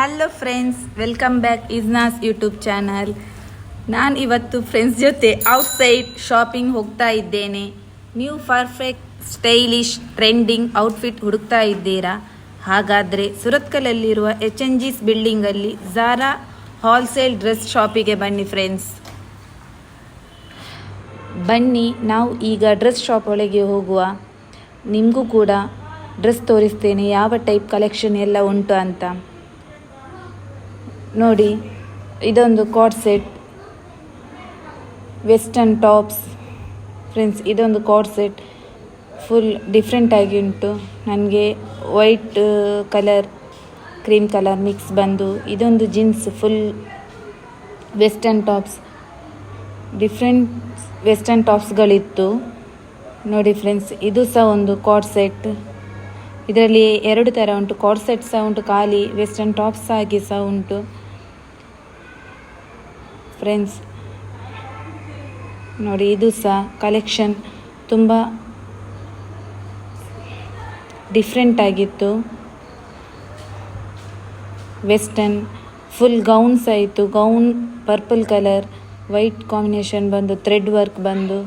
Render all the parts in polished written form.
Hello friends, welcome back ಇಸ್ನಾಸ್ YouTube channel. ನಾನು ಇವತ್ತು ಫ್ರೆಂಡ್ಸ್ ಜೊತೆ ಔಟ್ಸೈಡ್ ಶಾಪಿಂಗ್ ಹೋಗ್ತಾ ಇದ್ದೇನೆ. ನೀವು ಪರ್ಫೆಕ್ಟ್ ಸ್ಟೈಲಿಶ್ ಟ್ರೆಂಡಿಂಗ್ ಔಟ್ಫಿಟ್ ಹುಡುಕ್ತಾ ಇದ್ದೀರಾ? ಹಾಗಾದರೆ ಸುರತ್ಕಲಲ್ಲಿರುವ HNG's ಬಿಲ್ಡಿಂಗಲ್ಲಿ ಝಾರಾ ಹೋಲ್ಸೇಲ್ ಡ್ರೆಸ್ ಶಾಪಿಗೆ ಬನ್ನಿ ಫ್ರೆಂಡ್ಸ್. ಬನ್ನಿ, ನಾವು ಈಗ ಡ್ರೆಸ್ ಶಾಪ್ ಒಳಗೆ ಹೋಗುವ. ನಿಮಗೂ ಕೂಡ ಡ್ರೆಸ್ ತೋರಿಸ್ತೇನೆ, ಯಾವ ಟೈಪ್ ಕಲೆಕ್ಷನ್ ಎಲ್ಲ ಉಂಟು ಅಂತ. ನೋಡಿ, ಇದೊಂದು coord set, western tops friends. ಇದೊಂದು ಕಾರ್ಡ್ ಸೆಟ್ ಫುಲ್ ಡಿಫ್ರೆಂಟ್ ಆಗಿ ಉಂಟು. ನನಗೆ white colour cream colour mix ಬಂದು. ಇದೊಂದು jeans full western tops, different western ಟಾಪ್ಸ್ಗಳಿತ್ತು ನೋಡಿ ಫ್ರೆಂಡ್ಸ್. ಇದು ಸಹ ಒಂದು ಕಾರ್ಡ್ ಸೆಟ್. ಇದರಲ್ಲಿ ಎರಡು ಥರ ಉಂಟು, ಕಾರ್ಡ್ ಸೆಟ್ ಸಹ ಉಂಟು, ಖಾಲಿ ವೆಸ್ಟರ್ನ್ ಟಾಪ್ಸ್ ಆಗಿ ಸಹ ಉಂಟು ಫ್ರೆಂಡ್ಸ್. ನೋಡಿ, ಇದು ಸಹ ಕಲೆಕ್ಷನ್ ತುಂಬ ಡಿಫ್ರೆಂಟ್ ಆಗಿತ್ತು. ವೆಸ್ಟರ್ನ್ ಫುಲ್ ಗೌನ್ಸ್ ಆಯಿತು. Gown purple colour white combination ಬಂದು, ಥ್ರೆಡ್ ವರ್ಕ್ ಬಂದು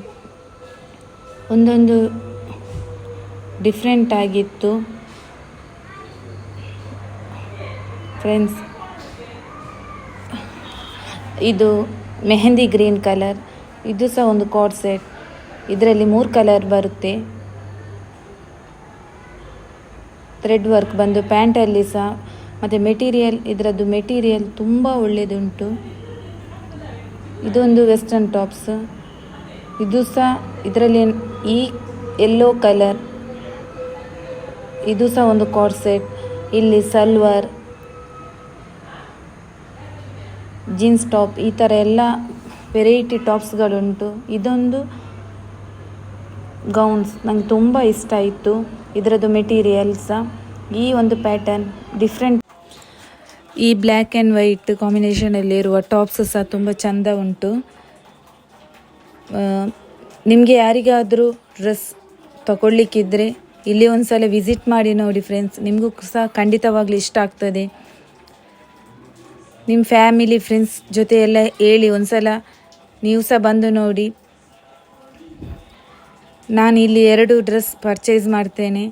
ಒಂದೊಂದು ಡಿಫ್ರೆಂಟ್ ಆಗಿತ್ತು ಫ್ರೆಂಡ್ಸ್. ಇದು ಮೆಹಂದಿ ಗ್ರೀನ್ ಕಲರ್. ಇದು ಸಹ ಒಂದು ಕಾರ್ಡ್ ಸೆಟ್. ಇದರಲ್ಲಿ 3 ಕಲರ್ ಬರುತ್ತೆ. ಥ್ರೆಡ್ ವರ್ಕ್ ಬಂದು ಪ್ಯಾಂಟಲ್ಲಿ ಸಹ. ಮತ್ತು ಮೆಟೀರಿಯಲ್, ಇದರದ್ದು ಮೆಟೀರಿಯಲ್ ತುಂಬ ಒಳ್ಳೆಯದುಂಟು. ಇದೊಂದು ವೆಸ್ಟರ್ನ್ ಟಾಪ್ಸ್. ಇದು ಸಹ ಇದರಲ್ಲಿ ಈ ಯೆಲ್ಲೋ ಕಲರ್. ಇದು ಸಹ ಒಂದು ಕಾರ್ಡ್ ಸೆಟ್. ಇಲ್ಲಿ ಸಲ್ವಾರ್, ಜೀನ್ಸ್ ಟಾಪ್, ಈ ಥರ ಎಲ್ಲ ವೆರೈಟಿ ಟಾಪ್ಸ್ಗಳುಂಟು. ಇದೊಂದು ಗೌನ್ಸ್ ನಂಗೆ ತುಂಬ ಇಷ್ಟ ಆಯಿತು. ಇದರದ್ದು ಮೆಟೀರಿಯಲ್ ಸಹ ಈ ಒಂದು ಪ್ಯಾಟರ್ನ್ ಡಿಫ್ರೆಂಟ್. ಈ ಬ್ಲ್ಯಾಕ್ ಆ್ಯಂಡ್ ವೈಟ್ ಕಾಂಬಿನೇಷನಲ್ಲಿರುವ ಟಾಪ್ಸ್ ಸಹ ತುಂಬ ಚೆಂದ ಉಂಟು. ನಿಮಗೆ ಯಾರಿಗಾದರೂ ಡ್ರೆಸ್ ತಗೊಳ್ಳಿಕ್ಕಿದ್ರೆ ಇಲ್ಲಿ ಒಂದು ಸಲ ವಿಸಿಟ್ ಮಾಡಿ ನೋಡಿ ಫ್ರೆಂಡ್ಸ್. ನಿಮಗೂ ಸಹ ಖಂಡಿತವಾಗ್ಲೂ ಇಷ್ಟ ಆಗ್ತದೆ. ನಿಮ್ಮ ಫ್ಯಾಮಿಲಿ ಫ್ರೆಂಡ್ಸ್ ಜೊತೆ ಎಲ್ಲ ಹೇಳಿ ಒಂದು ಸಲ ನೀವು ಸಹ ಬಂದು ನೋಡಿ. ನಾನು ಇಲ್ಲಿ 2 ಡ್ರೆಸ್ ಪರ್ಚೇಸ್ ಮಾಡ್ತೇನೆ.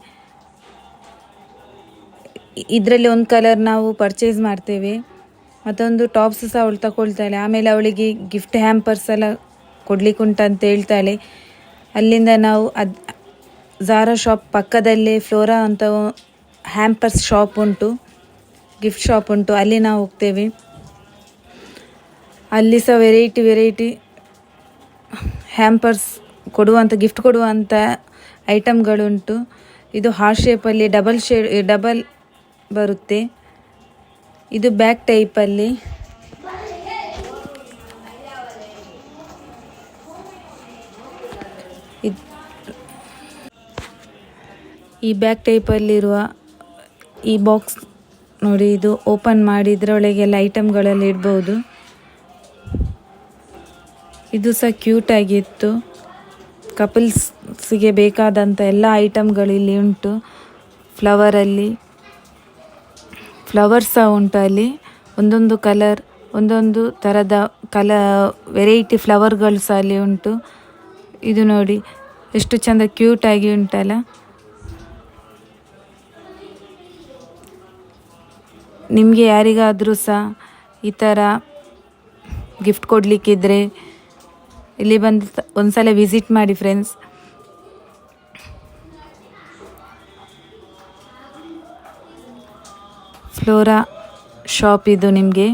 ಇದರಲ್ಲಿ ಒಂದು ಕಲರ್ ನಾವು ಪರ್ಚೇಸ್ ಮಾಡ್ತೇವೆ, ಮತ್ತೊಂದು ಟಾಪ್ಸ್ ಸಹ ಅವಳು ತಗೊಳ್ತಾಳೆ. ಆಮೇಲೆ ಅವಳಿಗೆ ಗಿಫ್ಟ್ ಹ್ಯಾಂಪರ್ಸ್ ಎಲ್ಲ ಕೊಡ್ಲಿಕ್ಕೆ ಉಂಟಂತ ಹೇಳ್ತಾಳೆ. ಅಲ್ಲಿಂದ ನಾವು ಝಾರಾ ಶಾಪ್ ಪಕ್ಕದಲ್ಲೇ ಫ್ಲೋರಾ ಅಂತ ಹ್ಯಾಂಪರ್ಸ್ ಶಾಪ್ ಉಂಟು, ಗಿಫ್ಟ್ ಶಾಪ್ ಉಂಟು. ಅಲ್ಲಿ ನಾವು ಹೋಗ್ತೇವೆ. ಅಲ್ಲಿ ಸಹ ವೆರೈಟಿ ಹ್ಯಾಂಪರ್ಸ್ ಕೊಡುವಂಥ, ಗಿಫ್ಟ್ ಕೊಡುವಂಥ ಐಟಮ್ಗಳುಂಟು. ಇದು ಹಾರ್ಟ್ ಶೇಪಲ್ಲಿ ಡಬಲ್ ಬರುತ್ತೆ. ಇದು ಬ್ಯಾಕ್ ಟೈಪಲ್ಲಿ. ಈ ಬ್ಯಾಕ್ ಟೈಪಲ್ಲಿರುವ ಈ ಬಾಕ್ಸ್ ನೋಡಿ, ಇದು ಓಪನ್ ಮಾಡಿ ಇದರೊಳಗೆಲ್ಲ ಐಟಮ್ಗಳೆಲ್ಲ ಇಡ್ಬೋದು. ಇದು ಸಹ ಕ್ಯೂಟ್ ಆಗಿತ್ತು. ಕಪಲ್ಸ್ಗೆ ಬೇಕಾದಂಥ ಎಲ್ಲ ಐಟಮ್ಗಳು ಇಲ್ಲಿ ಉಂಟು. ಫ್ಲವರಲ್ಲಿ ಫ್ಲವರ್ ಸಹ ಉಂಟು. ಅಲ್ಲಿ ಒಂದೊಂದು ಕಲರ್, ಒಂದೊಂದು ಥರದ ವೆರೈಟಿ ಫ್ಲವರ್ಗಳು ಸಹ ಅಲ್ಲಿ ಉಂಟು. ಇದು ನೋಡಿ ಎಷ್ಟು ಚೆಂದ ಕ್ಯೂಟಾಗಿ ಉಂಟಲ್ಲ. ನಿಮಗೆ ಯಾರಿಗಾದರೂ ಸಹ ಈ ಥರ ಗಿಫ್ಟ್ ಕೊಡಲಿಕ್ಕಿದ್ರೆ ಇಲ್ಲಿ ಬಂದು ಒಂದು ಸಲ ವಿಸಿಟ್ ಮಾಡಿ ಫ್ರೆಂಡ್ಸ್. ಫ್ಲೋರಾ ಶಾಪ್ ಇದು ನಿಮಗೆ.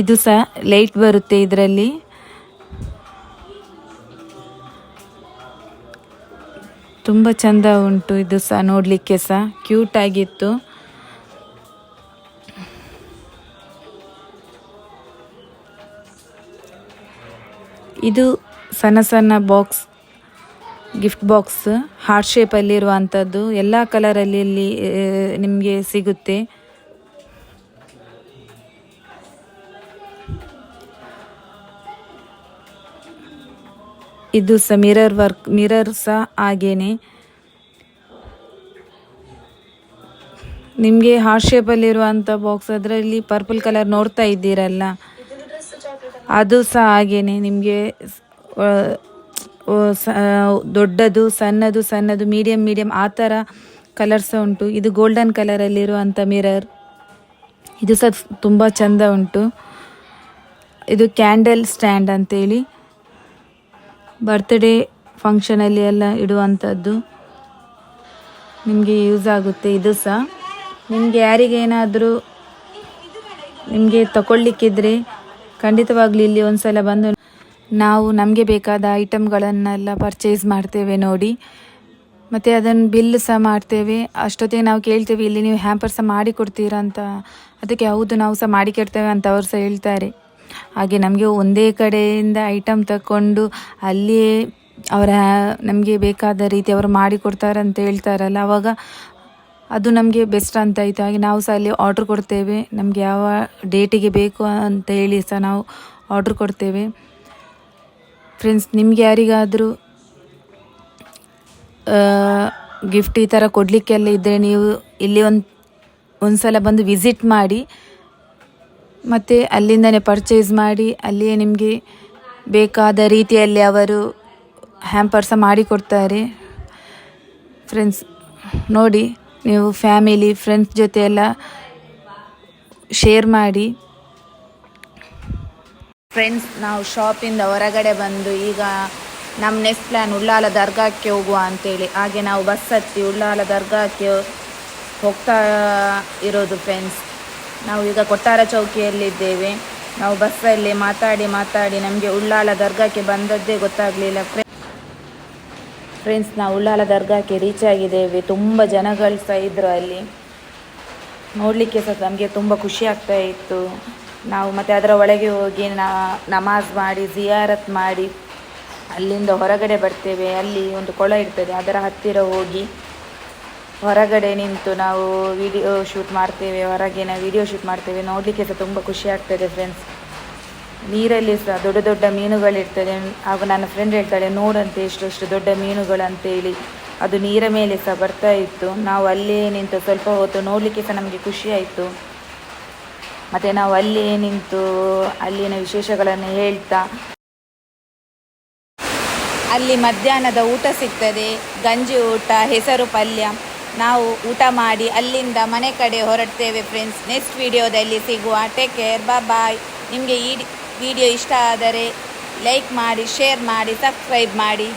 ಇದು ಸಹ ಲೈಟ್ ಬರುತ್ತೆ ಇದರಲ್ಲಿ. ತುಂಬ ಚೆಂದ ಉಂಟು. ಇದು ಸಹ ನೋಡಲಿಕ್ಕೆ ಸಹ ಕ್ಯೂಟ್ ಆಗಿತ್ತು. ಇದು ಸಣ್ಣ ಸಣ್ಣ ಬಾಕ್ಸ್, ಗಿಫ್ಟ್ ಬಾಕ್ಸ್ ಹಾರ್ಟ್ ಶೇಪಲ್ಲಿರುವಂಥದ್ದು. ಎಲ್ಲ ಕಲರಲ್ಲಿ ಇಲ್ಲಿ ನಿಮಗೆ ಸಿಗುತ್ತೆ. ಇದು ಸಹ ಮಿರರ್ ವರ್ಕ್, ಮಿರರ್ ಸಹ ಹಾಗೇನೆ. ನಿಮಗೆ ಹಾರ್ಟ್ ಶೇಪಲ್ಲಿರುವಂಥ ಬಾಕ್ಸ್, ಅದರಲ್ಲಿ ಪರ್ಪಲ್ ಕಲರ್ ನೋಡ್ತಾ ಇದ್ದೀರಲ್ಲ, ಅದು ಸಹ ಹಾಗೇನೆ ನಿಮಗೆ ದೊಡ್ಡದು, ಸಣ್ಣದು, ಮೀಡಿಯಮ್ ಆ ಥರ ಕಲರ್ಸ್ ಉಂಟು. ಇದು ಗೋಲ್ಡನ್ ಕಲರಲ್ಲಿರುವಂಥ ಮಿರರ್, ಇದು ಸಹ ತುಂಬ ಚೆಂದ ಉಂಟು. ಇದು ಕ್ಯಾಂಡಲ್ ಸ್ಟ್ಯಾಂಡ್ ಅಂತೇಳಿ ಬರ್ತ್ಡೇ ಫಂಕ್ಷನಲ್ಲಿ ಎಲ್ಲ ಇಡುವಂಥದ್ದು, ನಿಮಗೆ ಯೂಸ್ ಆಗುತ್ತೆ. ಇದು ಸಹ ನಿಮಗೆ ಯಾರಿಗೇನಾದರೂ ನಿಮಗೆ ತಗೊಳ್ಳಿಕ್ಕಿದ್ರೆ ಖಂಡಿತವಾಗ್ಲೂ ಇಲ್ಲಿ ಒಂದು ಸಲ ಬಂದು ನಾವು ನಮಗೆ ಬೇಕಾದ ಐಟಮ್ಗಳನ್ನೆಲ್ಲ ಪರ್ಚೇಸ್ ಮಾಡ್ತೇವೆ ನೋಡಿ. ಮತ್ತು ಅದನ್ನು ಬಿಲ್ ಸಹ ಮಾಡ್ತೇವೆ. ಅಷ್ಟೊತ್ತಿಗೆ ನಾವು ಕೇಳ್ತೇವೆ, ಇಲ್ಲಿ ನೀವು ಹ್ಯಾಂಪರ್ ಸಹ ಮಾಡಿ ಕೊಡ್ತೀರಾ ಅಂತ. ಅದಕ್ಕೆ ಹೌದು, ನಾವು ಸಹ ಮಾಡಿ ಕೊಡ್ತೇವೆ ಅಂತ ಅವರು ಸಹ ಹೇಳ್ತಾರೆ. ಹಾಗೆ ನಮಗೆ ಒಂದೇ ಕಡೆಯಿಂದ ಐಟಮ್ ತಗೊಂಡು ಅಲ್ಲಿಯೇ ಅವರ ನಮಗೆ ಬೇಕಾದ ರೀತಿ ಅವರು ಮಾಡಿಕೊಡ್ತಾರೆ ಅಂತ ಹೇಳ್ತಾರಲ್ಲ, ಆವಾಗ ಅದು ನಮಗೆ ಬೆಸ್ಟ್ ಅಂತ ಆಯಿತು. ಹಾಗೆ ನಾವು ಸಹ ಅಲ್ಲಿ ಆರ್ಡ್ರ್ ಕೊಡ್ತೇವೆ. ನಮಗೆ ಯಾವ ಡೇಟಿಗೆ ಬೇಕು ಅಂತ ಹೇಳಿ ಸಹ ನಾವು ಆರ್ಡ್ರ್ ಕೊಡ್ತೇವೆ. ಫ್ರೆಂಡ್ಸ್, ನಿಮಗೆ ಯಾರಿಗಾದರೂ ಗಿಫ್ಟ್ ಈ ಥರ ಕೊಡಲಿಕ್ಕೆಲ್ಲ ಇದ್ದರೆ ನೀವು ಇಲ್ಲಿ ಒಂದು ಸಲ ಬಂದು ವಿಸಿಟ್ ಮಾಡಿ, ಮತ್ತು ಅಲ್ಲಿಂದನೇ ಪರ್ಚೇಸ್ ಮಾಡಿ, ಅಲ್ಲಿಯೇ ನಿಮಗೆ ಬೇಕಾದ ರೀತಿಯಲ್ಲಿ ಅವರು ಹ್ಯಾಂಪರ್ ಸಹ ಮಾಡಿಕೊಡ್ತಾರೆ. ಫ್ರೆಂಡ್ಸ್ ನೋಡಿ, ನೀವು ಫ್ಯಾಮಿಲಿ ಫ್ರೆಂಡ್ಸ್ ಜೊತೆ ಎಲ್ಲ ಶೇರ್ ಮಾಡಿ. ಫ್ರೆಂಡ್ಸ್, ನಾವು ಶಾಪಿಂದ ಹೊರಗಡೆ ಬಂದು ಈಗ ನಮ್ಮ ನೆಕ್ಸ್ಟ್ ಪ್ಲ್ಯಾನ್ ಉಳ್ಳಾಲ ದರ್ಗಾಕ್ಕೆ ಹೋಗುವ ಅಂತೇಳಿ. ಹಾಗೆ ನಾವು ಬಸ್ ಹತ್ತಿ ಉಳ್ಳಾಲ ದರ್ಗಾಕ್ಕೆ ಹೋಗ್ತಾ ಇರೋದು. ಫ್ರೆಂಡ್ಸ್, ನಾವು ಈಗ ಕೊಟ್ಟಾರ ಚೌಕಿಯಲ್ಲಿದ್ದೇವೆ. ನಾವು ಬಸ್ಸಲ್ಲಿ ಮಾತಾಡಿ ನಮಗೆ ಉಳ್ಳಾಲ ದರ್ಗಾಕ್ಕೆ ಬಂದದ್ದೇ ಗೊತ್ತಾಗಲಿಲ್ಲ. ಫ್ರೆಂಡ್ಸ್, ನಾವು ಉಳ್ಳಾಲ ದರ್ಗಾಕ್ಕೆ ರೀಚ್ ಆಗಿದ್ದೇವೆ. ತುಂಬ ಜನಗಳು ಸಹ ಇದ್ದರು ಅಲ್ಲಿ, ನೋಡಲಿಕ್ಕೆ ಸಹ ನಮಗೆ ತುಂಬ ಖುಷಿ ಆಗ್ತಾ ಇತ್ತು. ನಾವು ಮತ್ತು ಅದರ ಒಳಗೆ ಹೋಗಿ ನಮಾಜ್ ಮಾಡಿ ಜಿಯಾರತ್ ಮಾಡಿ ಅಲ್ಲಿಂದ ಹೊರಗಡೆ ಬರ್ತೇವೆ. ಅಲ್ಲಿ ಒಂದು ಕೊಳ ಇರ್ತದೆ, ಅದರ ಹತ್ತಿರ ಹೋಗಿ ಹೊರಗಡೆ ನಿಂತು ನಾವು ವಿಡಿಯೋ ಶೂಟ್ ಮಾಡ್ತೇವೆ. ಹೊರಗಿನ ವಿಡಿಯೋ ಶೂಟ್ ಮಾಡ್ತೇವೆ. ನೋಡಲಿಕ್ಕೆ ಸಹ ತುಂಬ ಖುಷಿ ಆಗ್ತದೆ. ಫ್ರೆಂಡ್ಸ್, ನೀರಲ್ಲಿ ಸಹ ದೊಡ್ಡ ದೊಡ್ಡ ಮೀನುಗಳಿರ್ತದೆ. ಆಗ ನನ್ನ ಫ್ರೆಂಡ್ ಹೇಳ್ತಾಳೆ, ನೋಡಂತೆ ಎಷ್ಟು ದೊಡ್ಡ ಮೀನುಗಳು ಅಂತೇಳಿ. ಅದು ನೀರ ಮೇಲೆ ಸಹ ಬರ್ತಾ ಇತ್ತು. ನಾವು ಅಲ್ಲೇ ನಿಂತು ಸ್ವಲ್ಪ ಹೊತ್ತು ನೋಡಲಿಕ್ಕೆ ಸಹ ನಮಗೆ ಖುಷಿ ಆಯಿತು. ಮತ್ತು ನಾವು ಅಲ್ಲೇ ನಿಂತು ಅಲ್ಲಿನ ವಿಶೇಷಗಳನ್ನು ಹೇಳ್ತಾ, ಅಲ್ಲಿ ಮಧ್ಯಾಹ್ನದ ಊಟ ಸಿಗ್ತದೆ, ಗಂಜಿ ಊಟ, ಹೆಸರು ಪಲ್ಯ. ನಾವು ಊಟ ಮಾಡಿ ಅಲ್ಲಿಂದ ಮನೆ ಕಡೆ ಹೊರಡ್ತೇವೆ. ಫ್ರೆಂಡ್ಸ್, ನೆಕ್ಸ್ಟ್ ವಿಡಿಯೋದಲ್ಲಿ ಸಿಗುವ. ಟೇಕ್ ಕೇರ್, ಬಾಯ್. ನಿಮಗೆ ಈ ವಿಡಿಯೋ ಇಷ್ಟ ಆದರೆ ಲೈಕ್ ಮಾಡಿ, ಶೇರ್ ಮಾಡಿ, ಸಬ್ಸ್ಕ್ರೈಬ್ ಮಾಡಿ.